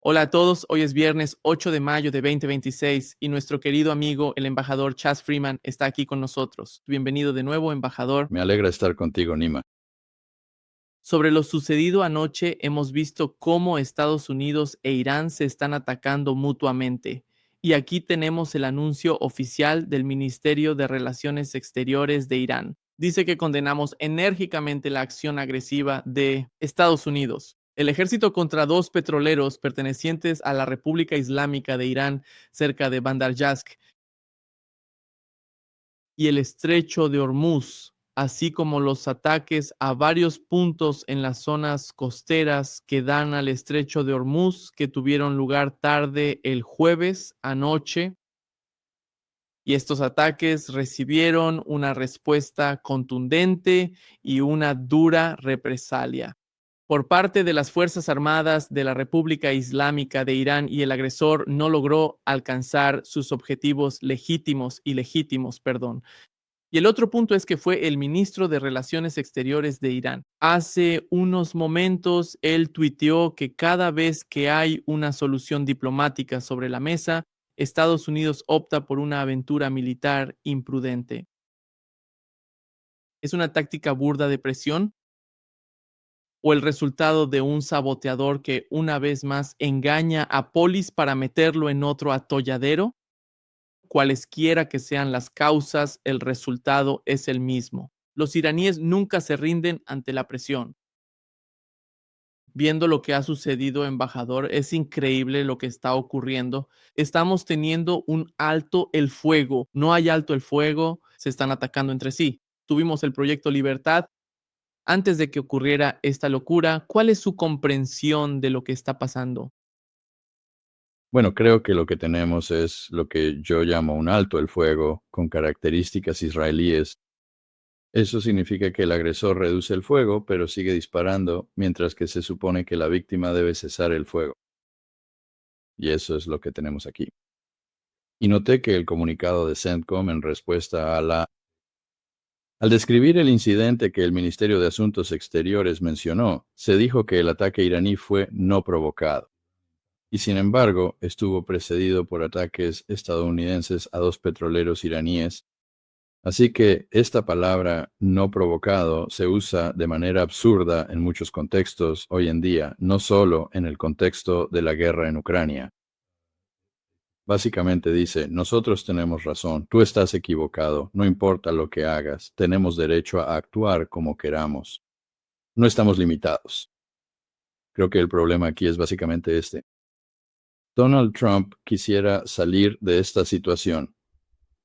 Hola a todos, hoy es viernes 8 de mayo de 2026 y nuestro querido amigo, el embajador Chas Freeman, está aquí con nosotros. Bienvenido de nuevo, embajador. Me alegra estar contigo, Nima. Sobre lo sucedido anoche, hemos visto cómo Estados Unidos e Irán se están atacando mutuamente. Y aquí tenemos el anuncio oficial del Ministerio de Relaciones Exteriores de Irán. Dice que condenamos enérgicamente la acción agresiva de Estados Unidos. El ejército contra dos petroleros pertenecientes a la República Islámica de Irán cerca de Bandar Yazd y el estrecho de Hormuz, así como los ataques a varios puntos en las zonas costeras que dan al estrecho de Hormuz, que tuvieron lugar tarde el jueves anoche. Y estos ataques recibieron una respuesta contundente y una dura represalia por parte de las Fuerzas Armadas de la República Islámica de Irán, y el agresor no logró alcanzar sus objetivos legítimos. Y el otro punto es que fue el ministro de Relaciones Exteriores de Irán. Hace unos momentos él tuiteó que cada vez que hay una solución diplomática sobre la mesa, Estados Unidos opta por una aventura militar imprudente. ¿Es una táctica burda de presión o el resultado de un saboteador que una vez más engaña a Polis para meterlo en otro atolladero? Cualesquiera que sean las causas, el resultado es el mismo. Los iraníes nunca se rinden ante la presión. Viendo lo que ha sucedido, embajador, es increíble lo que está ocurriendo. Estamos teniendo un alto el fuego. No hay alto el fuego, se están atacando entre sí. Tuvimos el proyecto Libertad. Antes de que ocurriera esta locura, ¿cuál es su comprensión de lo que está pasando? Bueno, creo que lo que tenemos es lo que yo llamo un alto el fuego con características israelíes. Eso significa que el agresor reduce el fuego, pero sigue disparando, mientras que se supone que la víctima debe cesar el fuego. Y eso es lo que tenemos aquí. Y noté que el comunicado de CENTCOM en respuesta al describir el incidente que el Ministerio de Asuntos Exteriores mencionó, se dijo que el ataque iraní fue no provocado. Y sin embargo, estuvo precedido por ataques estadounidenses a dos petroleros iraníes. Así que esta palabra no provocado se usa de manera absurda en muchos contextos hoy en día, no solo en el contexto de la guerra en Ucrania. Básicamente dice, nosotros tenemos razón, tú estás equivocado, no importa lo que hagas, tenemos derecho a actuar como queramos. No estamos limitados. Creo que el problema aquí es básicamente este. Donald Trump quisiera salir de esta situación.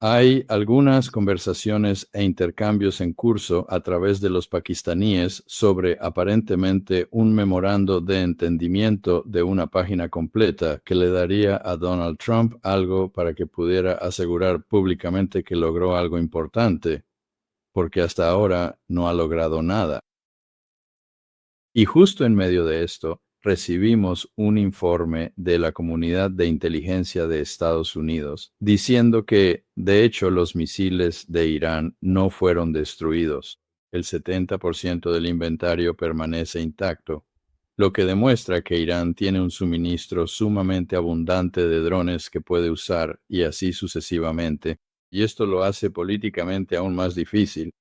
Hay algunas conversaciones e intercambios en curso a través de los pakistaníes sobre aparentemente un memorando de entendimiento de una página completa que le daría a Donald Trump algo para que pudiera asegurar públicamente que logró algo importante, porque hasta ahora no ha logrado nada. Y justo en medio de esto, recibimos un informe de la Comunidad de Inteligencia de Estados Unidos diciendo que, de hecho, los misiles de Irán no fueron destruidos. El 70% del inventario permanece intacto, lo que demuestra que Irán tiene un suministro sumamente abundante de drones que puede usar y así sucesivamente, y esto lo hace políticamente aún más difícil.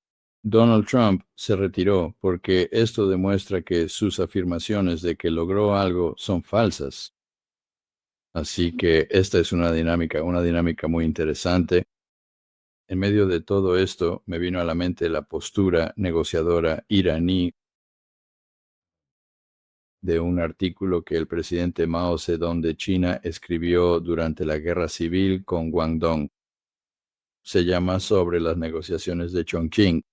Donald Trump se retiró porque esto demuestra que sus afirmaciones de que logró algo son falsas. Así que esta es una dinámica muy interesante. En medio de todo esto me vino a la mente la postura negociadora iraní de un artículo que el presidente Mao Zedong de China escribió durante la guerra civil con Guangdong. Se llama Sobre las negociaciones de Chongqing.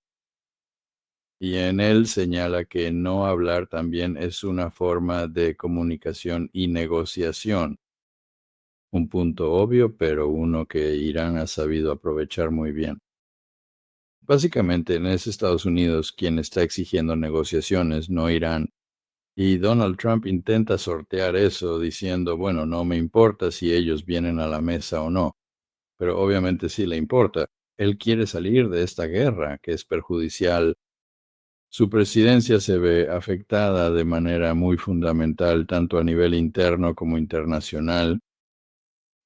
Y en él señala que no hablar también es una forma de comunicación y negociación. Un punto obvio, pero uno que Irán ha sabido aprovechar muy bien. Básicamente, es Estados Unidos quien está exigiendo negociaciones, no Irán. Y Donald Trump intenta sortear eso diciendo, bueno, no me importa si ellos vienen a la mesa o no. Pero obviamente sí le importa. Él quiere salir de esta guerra que es perjudicial Su presidencia se ve afectada de manera muy fundamental, tanto a nivel interno como internacional.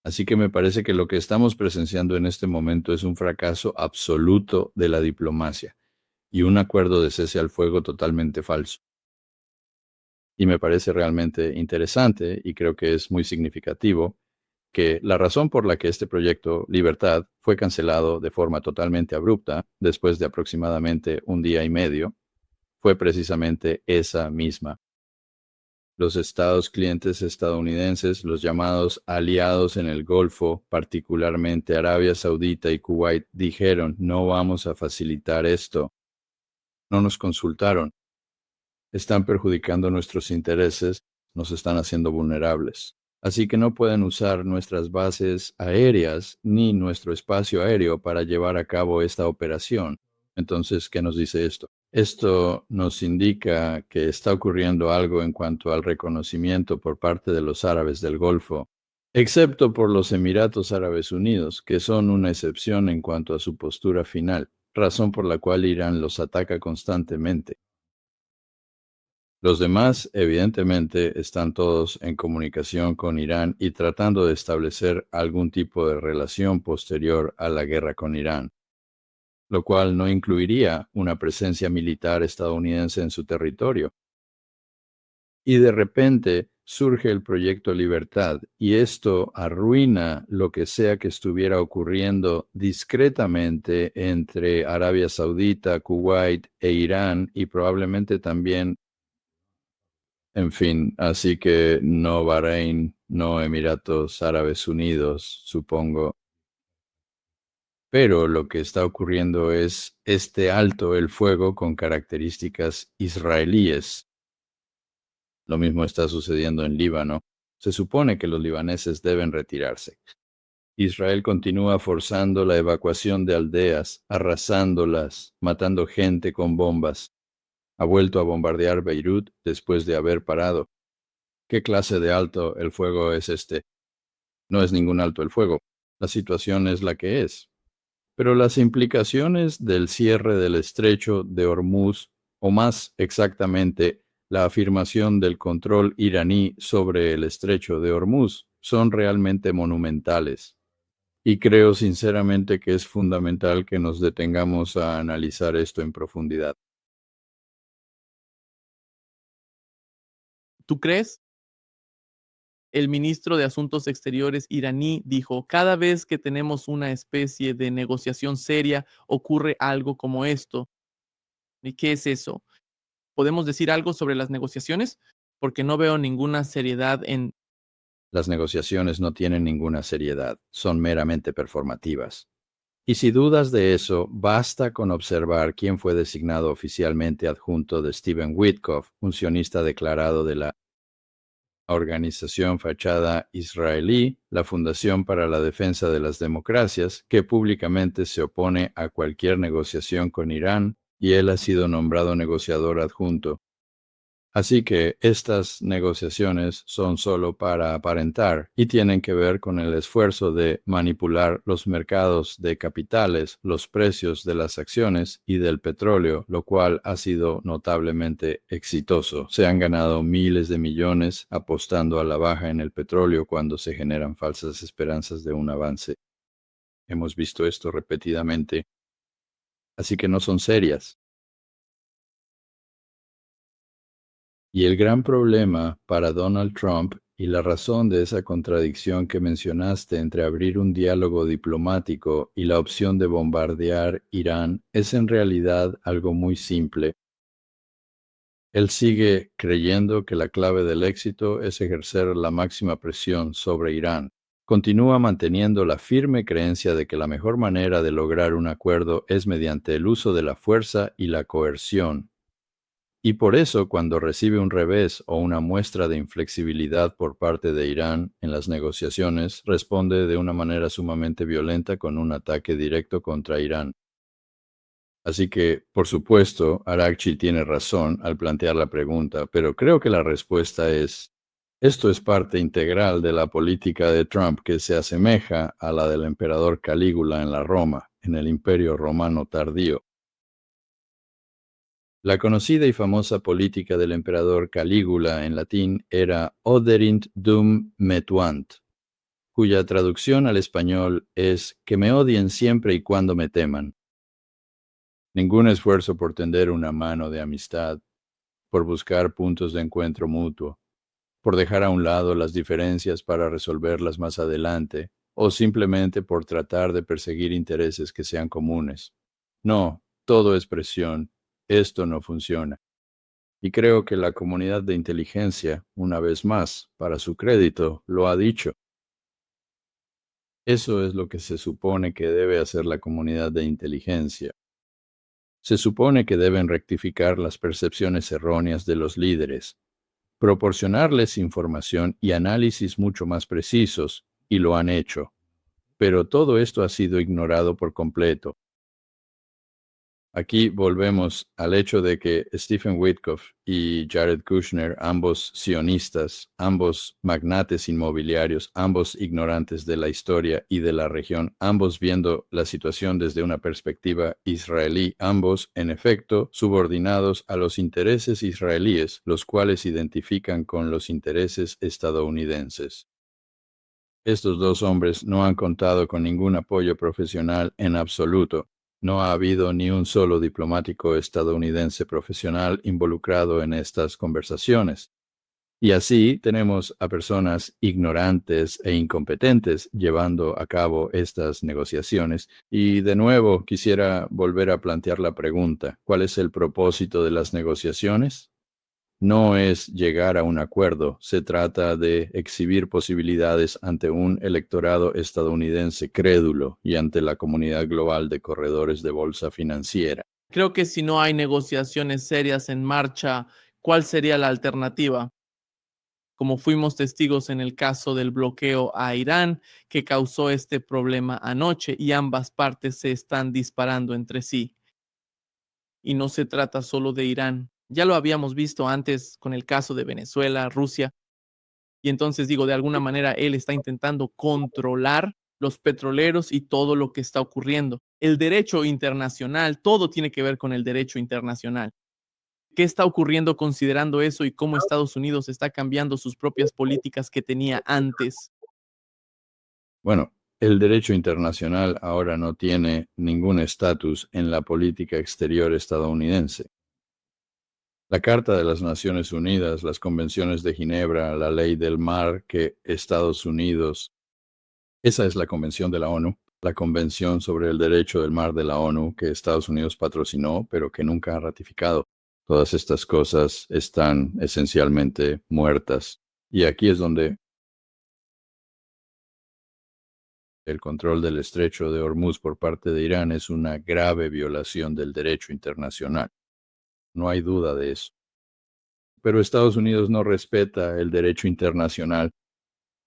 Así que me parece que lo que estamos presenciando en este momento es un fracaso absoluto de la diplomacia y un acuerdo de cese al fuego totalmente falso. Y me parece realmente interesante y creo que es muy significativo que la razón por la que este proyecto Libertad fue cancelado de forma totalmente abrupta después de aproximadamente un día y medio fue precisamente esa misma. Los estados clientes estadounidenses, los llamados aliados en el Golfo, particularmente Arabia Saudita y Kuwait, dijeron, no vamos a facilitar esto. No nos consultaron. Están perjudicando nuestros intereses, nos están haciendo vulnerables. Así que no pueden usar nuestras bases aéreas ni nuestro espacio aéreo para llevar a cabo esta operación. Entonces, ¿qué nos dice esto? Esto nos indica que está ocurriendo algo en cuanto al reconocimiento por parte de los árabes del Golfo, excepto por los Emiratos Árabes Unidos, que son una excepción en cuanto a su postura final, razón por la cual Irán los ataca constantemente. Los demás, evidentemente, están todos en comunicación con Irán y tratando de establecer algún tipo de relación posterior a la guerra con Irán, lo cual no incluiría una presencia militar estadounidense en su territorio. Y de repente surge el proyecto Libertad y esto arruina lo que sea que estuviera ocurriendo discretamente entre Arabia Saudita, Kuwait e Irán y probablemente también. En fin, así que no Bahrein, no Emiratos Árabes Unidos, supongo. Pero lo que está ocurriendo es este alto el fuego con características israelíes. Lo mismo está sucediendo en Líbano. Se supone que los libaneses deben retirarse. Israel continúa forzando la evacuación de aldeas, arrasándolas, matando gente con bombas. Ha vuelto a bombardear Beirut después de haber parado. ¿Qué clase de alto el fuego es este? No es ningún alto el fuego. La situación es la que es. Pero las implicaciones del cierre del estrecho de Hormuz, o más exactamente, la afirmación del control iraní sobre el estrecho de Hormuz, son realmente monumentales. Y creo sinceramente que es fundamental que nos detengamos a analizar esto en profundidad. ¿Tú crees? El ministro de Asuntos Exteriores iraní dijo, cada vez que tenemos una especie de negociación seria, ocurre algo como esto. ¿Y qué es eso? ¿Podemos decir algo sobre las negociaciones? Porque no veo ninguna seriedad en... Las negociaciones no tienen ninguna seriedad, son meramente performativas. Y si dudas de eso, basta con observar quién fue designado oficialmente adjunto de Steven Witkoff, un sionista declarado de la organización fachada israelí, la Fundación para la Defensa de las Democracias, que públicamente se opone a cualquier negociación con Irán, y él ha sido nombrado negociador adjunto. Así que estas negociaciones son solo para aparentar y tienen que ver con el esfuerzo de manipular los mercados de capitales, los precios de las acciones y del petróleo, lo cual ha sido notablemente exitoso. Se han ganado miles de millones apostando a la baja en el petróleo cuando se generan falsas esperanzas de un avance. Hemos visto esto repetidamente. Así que no son serias. Y el gran problema para Donald Trump y la razón de esa contradicción que mencionaste entre abrir un diálogo diplomático y la opción de bombardear Irán es en realidad algo muy simple. Él sigue creyendo que la clave del éxito es ejercer la máxima presión sobre Irán. Continúa manteniendo la firme creencia de que la mejor manera de lograr un acuerdo es mediante el uso de la fuerza y la coerción. Y por eso, cuando recibe un revés o una muestra de inflexibilidad por parte de Irán en las negociaciones, responde de una manera sumamente violenta con un ataque directo contra Irán. Así que, por supuesto, Araghchi tiene razón al plantear la pregunta, pero creo que la respuesta es, esto es parte integral de la política de Trump que se asemeja a la del emperador Calígula en la Roma, en el Imperio Romano tardío. La conocida y famosa política del emperador Calígula en latín era Oderint dum metuant, cuya traducción al español es que me odien siempre y cuando me teman. Ningún esfuerzo por tender una mano de amistad, por buscar puntos de encuentro mutuo, por dejar a un lado las diferencias para resolverlas más adelante, o simplemente por tratar de perseguir intereses que sean comunes. No, todo es presión. Esto no funciona. Y creo que la comunidad de inteligencia, una vez más, para su crédito, lo ha dicho. Eso es lo que se supone que debe hacer la comunidad de inteligencia. Se supone que deben rectificar las percepciones erróneas de los líderes, proporcionarles información y análisis mucho más precisos, y lo han hecho. Pero todo esto ha sido ignorado por completo. Aquí volvemos al hecho de que Stephen Witkoff y Jared Kushner, ambos sionistas, ambos magnates inmobiliarios, ambos ignorantes de la historia y de la región, ambos viendo la situación desde una perspectiva israelí, ambos, en efecto, subordinados a los intereses israelíes, los cuales identifican con los intereses estadounidenses. Estos dos hombres no han contado con ningún apoyo profesional en absoluto. No ha habido ni un solo diplomático estadounidense profesional involucrado en estas conversaciones. Y así tenemos a personas ignorantes e incompetentes llevando a cabo estas negociaciones. Y de nuevo quisiera volver a plantear la pregunta, ¿cuál es el propósito de las negociaciones? No es llegar a un acuerdo, se trata de exhibir posibilidades ante un electorado estadounidense crédulo y ante la comunidad global de corredores de bolsa financiera. Creo que si no hay negociaciones serias en marcha, ¿cuál sería la alternativa? Como fuimos testigos en el caso del bloqueo a Irán, que causó este problema anoche, y ambas partes se están disparando entre sí. Y no se trata solo de Irán. Ya lo habíamos visto antes con el caso de Venezuela, Rusia, y entonces digo, de alguna manera él está intentando controlar los petroleros y todo lo que está ocurriendo. El derecho internacional, todo tiene que ver con el derecho internacional. ¿Qué está ocurriendo considerando eso y cómo Estados Unidos está cambiando sus propias políticas que tenía antes? Bueno, el derecho internacional ahora no tiene ningún estatus en la política exterior estadounidense. La Carta de las Naciones Unidas, las Convenciones de Ginebra, la Ley del Mar que Estados Unidos, esa es la Convención de la ONU, la Convención sobre el Derecho del Mar de la ONU que Estados Unidos patrocinó, pero que nunca ha ratificado. Todas estas cosas están esencialmente muertas. Y aquí es donde el control del estrecho de Hormuz por parte de Irán es una grave violación del derecho internacional. No hay duda de eso. Pero Estados Unidos no respeta el derecho internacional.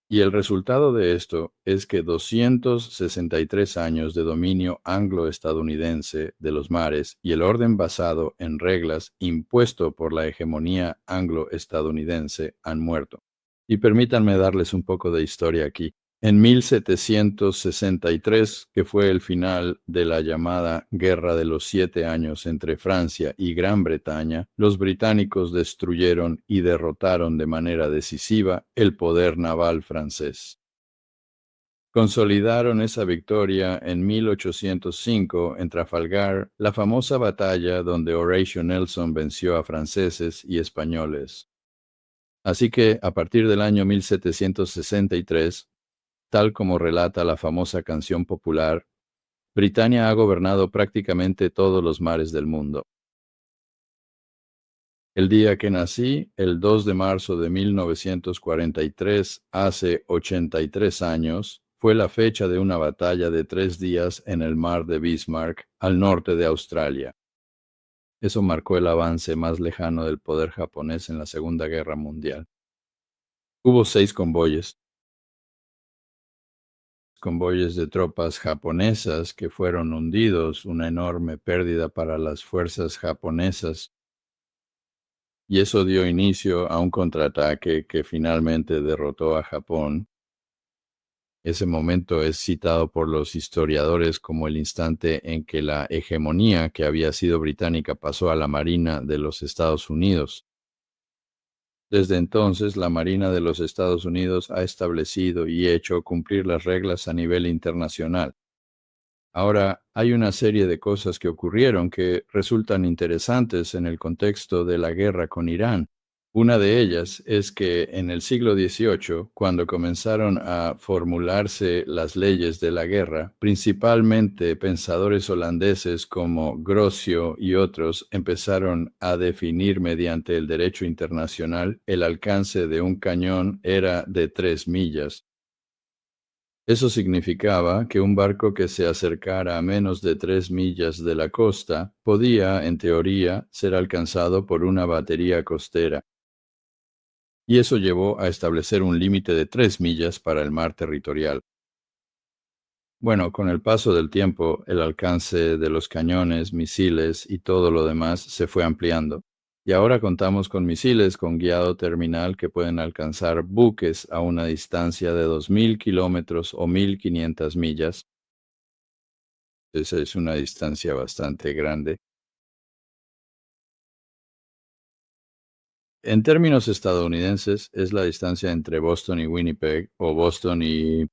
Y el resultado de esto es que 263 años de dominio anglo-estadounidense de los mares y el orden basado en reglas impuesto por la hegemonía anglo-estadounidense han muerto. Y permítanme darles un poco de historia aquí. En 1763, que fue el final de la llamada Guerra de los 7 Años entre Francia y Gran Bretaña, los británicos destruyeron y derrotaron de manera decisiva el poder naval francés. Consolidaron esa victoria en 1805 en Trafalgar, la famosa batalla donde Horatio Nelson venció a franceses y españoles. Así que, a partir del año 1763, tal como relata la famosa canción popular, Britania ha gobernado prácticamente todos los mares del mundo. El día que nací, el 2 de marzo de 1943, hace 83 años, fue la fecha de una batalla de 3 días en el mar de Bismarck, al norte de Australia. Eso marcó el avance más lejano del poder japonés en la Segunda Guerra Mundial. Hubo 6 convoyes de tropas japonesas que fueron hundidos, una enorme pérdida para las fuerzas japonesas, y eso dio inicio a un contraataque que finalmente derrotó a Japón. Ese momento es citado por los historiadores como el instante en que la hegemonía que había sido británica pasó a la Marina de los Estados Unidos. Desde entonces, la Marina de los Estados Unidos ha establecido y hecho cumplir las reglas a nivel internacional. Ahora, hay una serie de cosas que ocurrieron que resultan interesantes en el contexto de la guerra con Irán. Una de ellas es que en el siglo XVIII, cuando comenzaron a formularse las leyes de la guerra, principalmente pensadores holandeses como Grocio y otros empezaron a definir mediante el derecho internacional el alcance de un cañón era de 3 millas. Eso significaba que un barco que se acercara a menos de 3 millas de la costa podía, en teoría, ser alcanzado por una batería costera. Y eso llevó a establecer un límite de 3 millas para el mar territorial. Bueno, con el paso del tiempo, el alcance de los cañones, misiles y todo lo demás se fue ampliando. Y ahora contamos con misiles con guiado terminal que pueden alcanzar buques a una distancia de 2.000 kilómetros o 1.500 millas. Esa es una distancia bastante grande. En términos estadounidenses, es la distancia entre Boston y Winnipeg o Boston y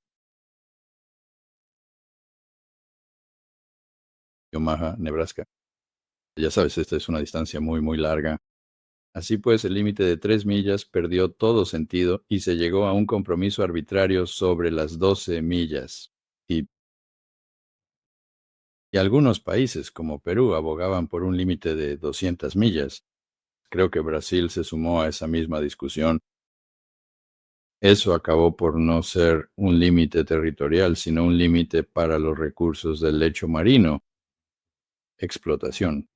Omaha, Nebraska. Ya sabes, esta es una distancia muy, muy larga. Así pues, el límite de 3 millas perdió todo sentido y se llegó a un compromiso arbitrario sobre las 12 millas. Y, y algunos países, como Perú, abogaban por un límite de 200 millas. Creo que Brasil se sumó a esa misma discusión. Eso acabó por no ser un límite territorial, sino un límite para los recursos del lecho marino. Explotación.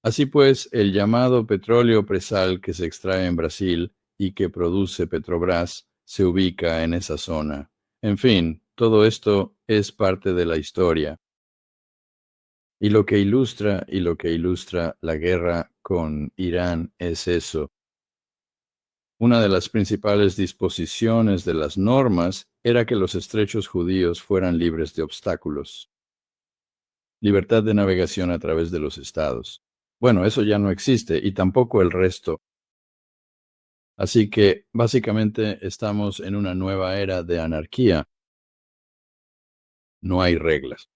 Así pues, el llamado petróleo presal que se extrae en Brasil y que produce Petrobras se ubica en esa zona. En fin, todo esto es parte de la historia. Y lo que ilustra la guerra con Irán es eso. Una de las principales disposiciones de las normas era que los estrechos judíos fueran libres de obstáculos. Libertad de navegación a través de los estados. Bueno, eso ya no existe y tampoco el resto. Así que básicamente estamos en una nueva era de anarquía. No hay reglas.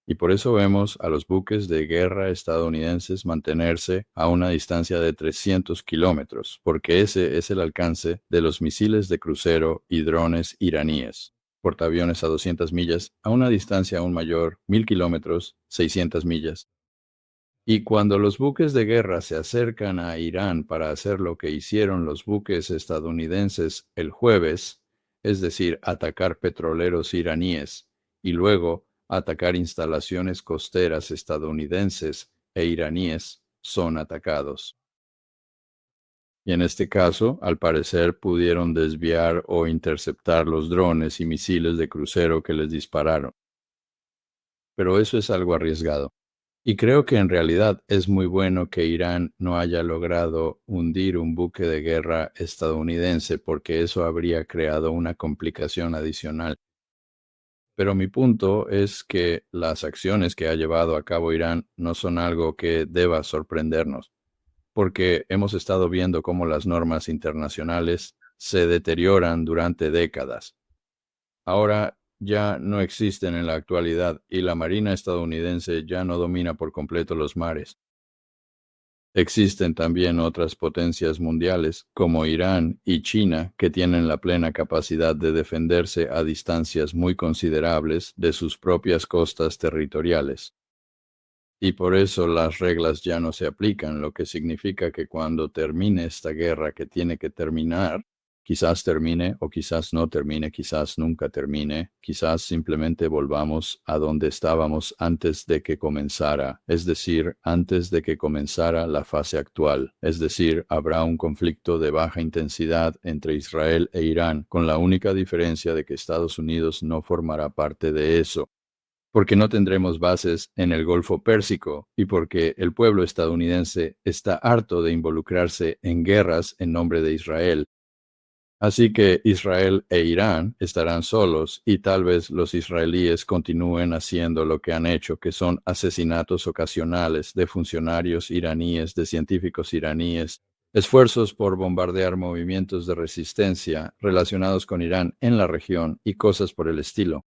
Y por eso vemos a los buques de guerra estadounidenses mantenerse a una distancia de 300 kilómetros, porque ese es el alcance de los misiles de crucero y drones iraníes. Portaaviones a 200 millas, a una distancia aún mayor, 1.000 kilómetros, 600 millas. Y cuando los buques de guerra se acercan a Irán para hacer lo que hicieron los buques estadounidenses el jueves, es decir, atacar petroleros iraníes, y luego atacar instalaciones costeras estadounidenses e iraníes, son atacados. Y en este caso, al parecer, pudieron desviar o interceptar los drones y misiles de crucero que les dispararon. Pero eso es algo arriesgado. Y creo que en realidad es muy bueno que Irán no haya logrado hundir un buque de guerra estadounidense, porque eso habría creado una complicación adicional. Pero mi punto es que las acciones que ha llevado a cabo Irán no son algo que deba sorprendernos, porque hemos estado viendo cómo las normas internacionales se deterioran durante décadas. Ahora ya no existen en la actualidad y la Marina estadounidense ya no domina por completo los mares. Existen también otras potencias mundiales, como Irán y China, que tienen la plena capacidad de defenderse a distancias muy considerables de sus propias costas territoriales. Y por eso las reglas ya no se aplican, lo que significa que cuando termine esta guerra que tiene que terminar, quizás termine o quizás no termine, quizás nunca termine, quizás simplemente volvamos a donde estábamos antes de que comenzara, es decir, antes de que comenzara la fase actual, es decir, habrá un conflicto de baja intensidad entre Israel e Irán, con la única diferencia de que Estados Unidos no formará parte de eso, porque no tendremos bases en el Golfo Pérsico y porque el pueblo estadounidense está harto de involucrarse en guerras en nombre de Israel. Así que Israel e Irán estarán solos y tal vez los israelíes continúen haciendo lo que han hecho, que son asesinatos ocasionales de funcionarios iraníes, de científicos iraníes, esfuerzos por bombardear movimientos de resistencia relacionados con Irán en la región y cosas por el estilo.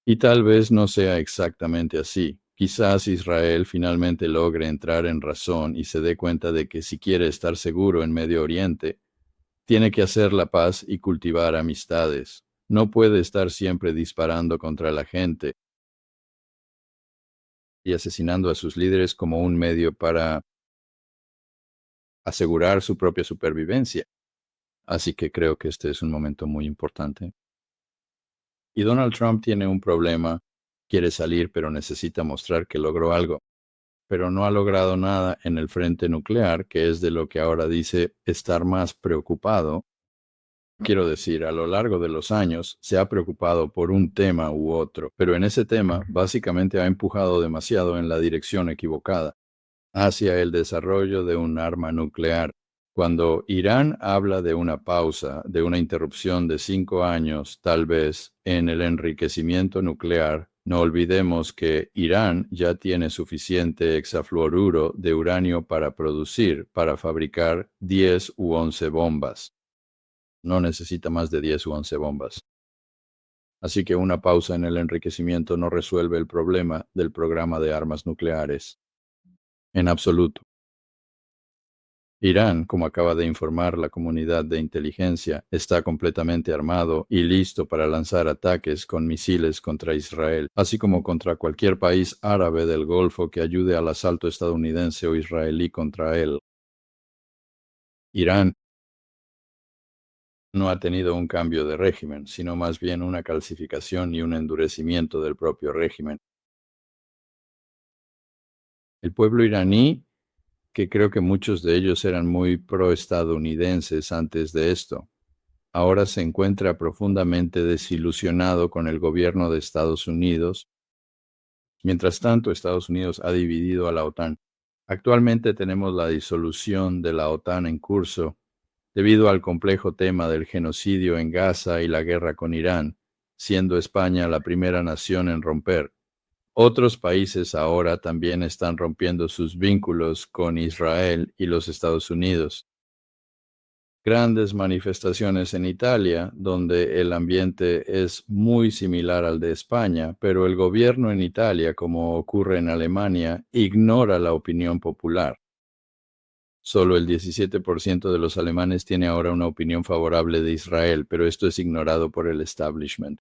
Y tal vez no sea exactamente así. Quizás Israel finalmente logre entrar en razón y se dé cuenta de que si quiere estar seguro en Medio Oriente, tiene que hacer la paz y cultivar amistades. No puede estar siempre disparando contra la gente y asesinando a sus líderes como un medio para asegurar su propia supervivencia. Así que creo que este es un momento muy importante. Y Donald Trump tiene un problema. Quiere salir, pero necesita mostrar que logró algo. Pero no ha logrado nada en el frente nuclear, que es de lo que ahora dice estar más preocupado. Quiero decir, a lo largo de los años se ha preocupado por un tema u otro, pero en ese tema básicamente ha empujado demasiado en la dirección equivocada, hacia el desarrollo de un arma nuclear. Cuando Irán habla de una pausa, de una interrupción de 5 años, tal vez, en el enriquecimiento nuclear, no olvidemos que Irán ya tiene suficiente hexafluoruro de uranio para fabricar 10 u 11 bombas. No necesita más de 10 u 11 bombas. Así que una pausa en el enriquecimiento no resuelve el problema del programa de armas nucleares. En absoluto. Irán, como acaba de informar la comunidad de inteligencia, está completamente armado y listo para lanzar ataques con misiles contra Israel, así como contra cualquier país árabe del Golfo que ayude al asalto estadounidense o israelí contra él. Irán no ha tenido un cambio de régimen, sino más bien una calcificación y un endurecimiento del propio régimen. El pueblo iraní, que creo que muchos de ellos eran muy proestadounidenses antes de esto, ahora se encuentra profundamente desilusionado con el gobierno de Estados Unidos. Mientras tanto, Estados Unidos ha dividido a la OTAN. Actualmente tenemos la disolución de la OTAN en curso debido al complejo tema del genocidio en Gaza y la guerra con Irán, siendo España la primera nación en romper. Otros países ahora también están rompiendo sus vínculos con Israel y los Estados Unidos. Grandes manifestaciones en Italia, donde el ambiente es muy similar al de España, pero el gobierno en Italia, como ocurre en Alemania, ignora la opinión popular. Solo el 17% de los alemanes tiene ahora una opinión favorable de Israel, pero esto es ignorado por el establishment.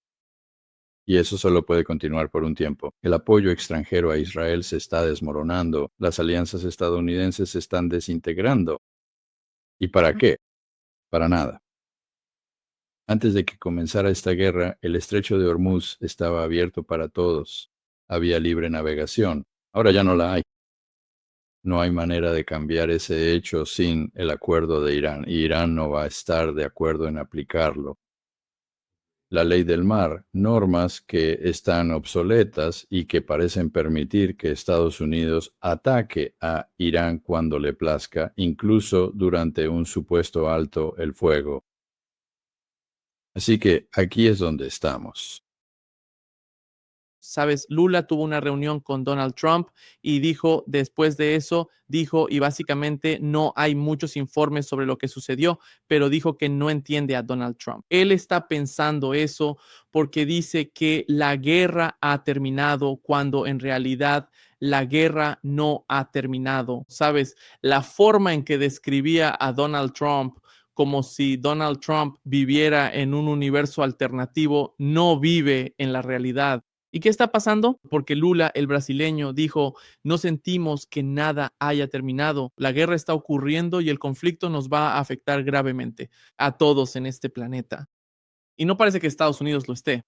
Y eso solo puede continuar por un tiempo. El apoyo extranjero a Israel se está desmoronando, las alianzas estadounidenses se están desintegrando. ¿Y para qué? Para nada. Antes de que comenzara esta guerra, el estrecho de Hormuz estaba abierto para todos. Había libre navegación. Ahora ya no la hay. No hay manera de cambiar ese hecho sin el acuerdo de Irán, y Irán no va a estar de acuerdo en aplicarlo. La ley del mar, normas que están obsoletas y que parecen permitir que Estados Unidos ataque a Irán cuando le plazca, incluso durante un supuesto alto el fuego. Así que aquí es donde estamos. Sabes, Lula tuvo una reunión con Donald Trump y dijo, después de eso, y básicamente no hay muchos informes sobre lo que sucedió, pero dijo que no entiende a Donald Trump. Él está pensando eso porque dice que la guerra ha terminado cuando en realidad la guerra no ha terminado. Sabes, la forma en que describía a Donald Trump como si Donald Trump viviera en un universo alternativo, no vive en la realidad. ¿Y qué está pasando? Porque Lula, el brasileño, dijo, no sentimos que nada haya terminado. La guerra está ocurriendo y el conflicto nos va a afectar gravemente a todos en este planeta. Y no parece que Estados Unidos lo esté.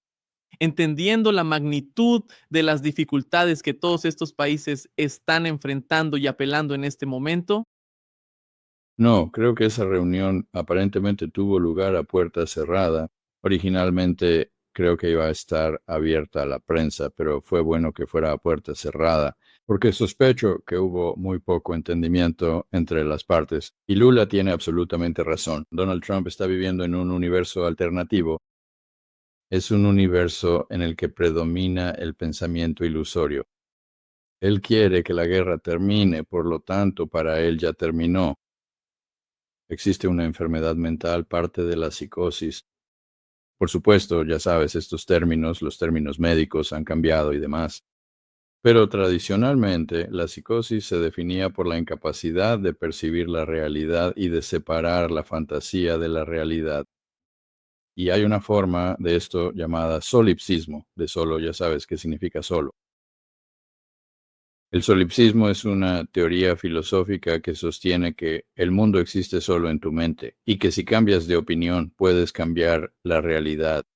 Entendiendo la magnitud de las dificultades que todos estos países están enfrentando y apelando en este momento. No, creo que esa reunión aparentemente tuvo lugar a puerta cerrada. Originalmente creo que iba a estar abierta a la prensa, pero fue bueno que fuera a puerta cerrada, porque sospecho que hubo muy poco entendimiento entre las partes. Y Lula tiene absolutamente razón. Donald Trump está viviendo en un universo alternativo. Es un universo en el que predomina el pensamiento ilusorio. Él quiere que la guerra termine, por lo tanto, para él ya terminó. Existe una enfermedad mental, parte de la psicosis. Por supuesto, ya sabes, estos términos, los términos médicos han cambiado y demás. Pero tradicionalmente, la psicosis se definía por la incapacidad de percibir la realidad y de separar la fantasía de la realidad. Y hay una forma de esto llamada solipsismo, de solo, ya sabes qué significa solo. El solipsismo es una teoría filosófica que sostiene que el mundo existe solo en tu mente y que si cambias de opinión puedes cambiar la realidad.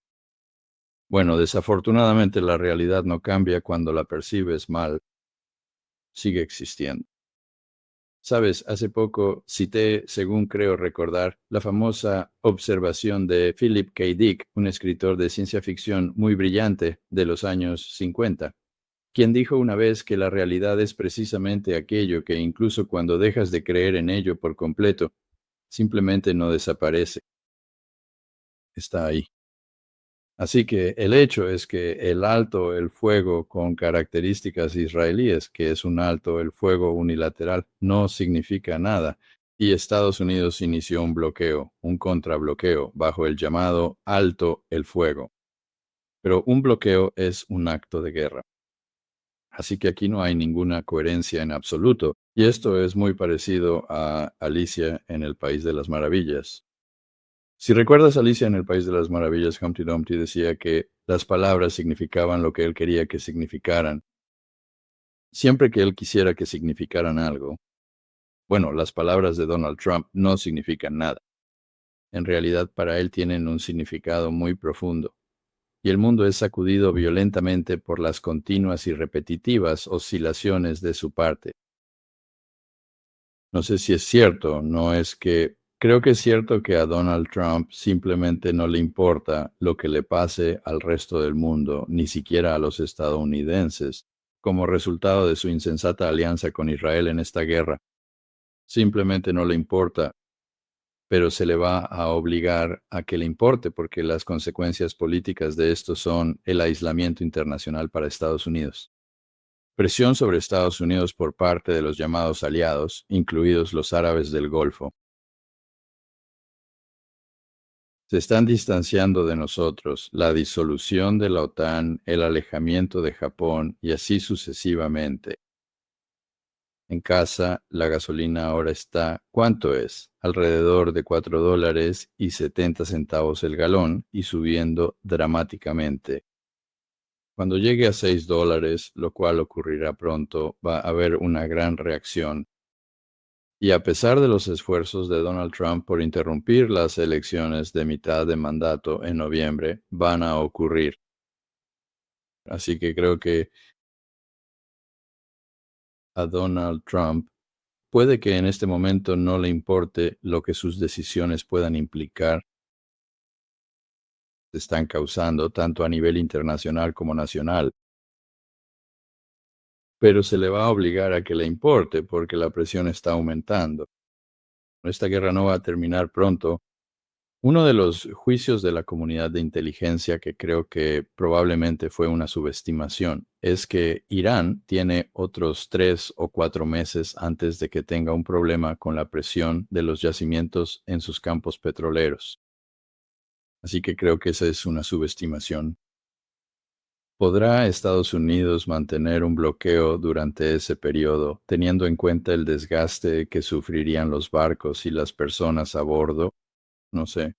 Bueno, desafortunadamente la realidad no cambia cuando la percibes mal, sigue existiendo. Sabes, hace poco cité, según creo recordar, la famosa observación de Philip K. Dick, un escritor de ciencia ficción muy brillante de los años 50, quien dijo una vez que la realidad es precisamente aquello que incluso cuando dejas de creer en ello por completo, simplemente no desaparece, está ahí. Así que el hecho es que el alto el fuego con características israelíes, que es un alto el fuego unilateral, no significa nada. Y Estados Unidos inició un bloqueo, un contrabloqueo, bajo el llamado alto el fuego. Pero un bloqueo es un acto de guerra. Así que aquí no hay ninguna coherencia en absoluto. Y esto es muy parecido a Alicia en el País de las Maravillas. Si recuerdas Alicia en el País de las Maravillas, Humpty Dumpty decía que las palabras significaban lo que él quería que significaran. Siempre que él quisiera que significaran algo, bueno, las palabras de Donald Trump no significan nada. En realidad para él tienen un significado muy profundo. Y el mundo es sacudido violentamente por las continuas y repetitivas oscilaciones de su parte. No sé si es cierto, no es que... Creo que es cierto que a Donald Trump simplemente no le importa lo que le pase al resto del mundo, ni siquiera a los estadounidenses, como resultado de su insensata alianza con Israel en esta guerra. Simplemente no le importa, pero se le va a obligar a que le importe porque las consecuencias políticas de esto son el aislamiento internacional para Estados Unidos. Presión sobre Estados Unidos por parte de los llamados aliados, incluidos los árabes del Golfo. Se están distanciando de nosotros, la disolución de la OTAN, el alejamiento de Japón y así sucesivamente. En casa, la gasolina ahora está, ¿cuánto es? Alrededor de $4.70 el galón y subiendo dramáticamente. Cuando llegue a $6, lo cual ocurrirá pronto, va a haber una gran reacción. Y a pesar de los esfuerzos de Donald Trump por interrumpir las elecciones de mitad de mandato en noviembre, van a ocurrir. Así que creo que a Donald Trump puede que en este momento no le importe lo que sus decisiones puedan implicar, están causando tanto a nivel internacional como nacional, pero se le va a obligar a que le importe porque la presión está aumentando. Esta guerra no va a terminar pronto. Uno de los juicios de la comunidad de inteligencia, que creo que probablemente fue una subestimación, es que Irán tiene otros 3 o 4 meses antes de que tenga un problema con la presión de los yacimientos en sus campos petroleros. Así que creo que esa es una subestimación. ¿Podrá Estados Unidos mantener un bloqueo durante ese periodo, teniendo en cuenta el desgaste que sufrirían los barcos y las personas a bordo? No sé.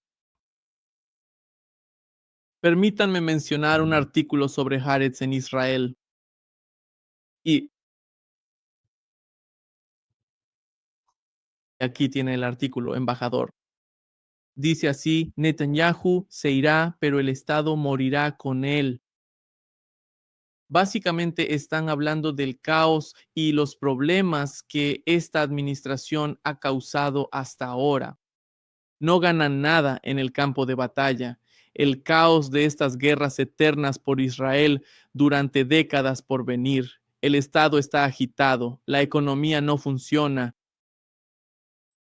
Permítanme mencionar un artículo sobre Haaretz en Israel. Y aquí tiene el artículo, embajador. Dice así: Netanyahu se irá, pero el Estado morirá con él. Básicamente están hablando del caos y los problemas que esta administración ha causado hasta ahora. No ganan nada en el campo de batalla. El caos de estas guerras eternas por Israel durante décadas por venir. El Estado está agitado, la economía no funciona,